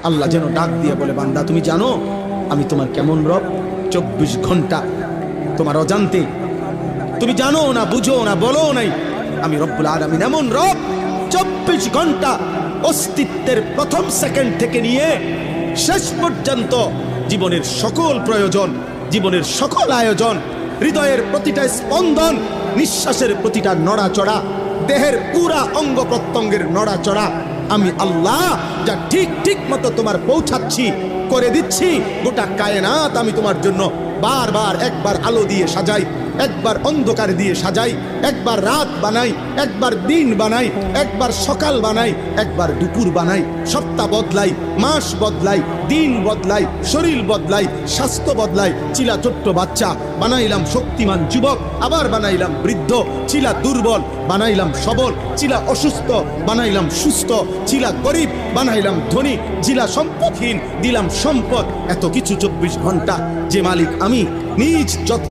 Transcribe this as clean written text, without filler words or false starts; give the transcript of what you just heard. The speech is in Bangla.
আল্লাহ যেন ডাক দিয়ে বলে, বান্দা তুমি জানো আমি তোমার কেমন রব? 24 ঘন্টা তোমার অজান্তে, তুমি জানো না, বুঝো না, বলো নাই, আমি রব্বুল আলামিন এমন রব 24 ঘন্টা অস্তিত্বের প্রথম সেকেন্ড থেকে নিয়ে শেষ পর্যন্ত জীবনের সকল প্রয়োজন, জীবনের সকল আয়োজন, হৃদয়ের প্রতিটা স্পন্দন, নিঃশ্বাসের প্রতিটা নড়াচড়া, দেহের পুরা অঙ্গ প্রত্যঙ্গের নড়াচড়া আমি আল্লাহ যা ঠিক ঠিক মতো তোমার পৌঁছাচ্ছি, করে দিচ্ছি। গোটা কায়নাত আমি তোমার জন্য বারবার, একবার আলো দিয়ে সাজাই, একবার অন্ধকার দিয়ে সাজাই, একবার রাত বানাই, একবার দিন বানাই, একবার সকাল বানাই, একবার দুপুর বানাই, সপ্তাহ বদলাই, মাস বদলাই, দিন বদলাই, শরীর বদলাই, স্বাস্থ্য বদলাই। চিলা ছোট্ট বাচ্চা বানাইলাম শক্তিমান যুবক, আবার বানাইলাম বৃদ্ধ, চিলা দুর্বল বানাইলাম সবল, চিলা অসুস্থ বানাইলাম সুস্থ, চিলা গরিব বানাইলাম ধনী, চিলা সম্পদহীন দিলাম সম্পদ। এত কিছু 24 ঘন্টা যে মালিক আমি নিজ যত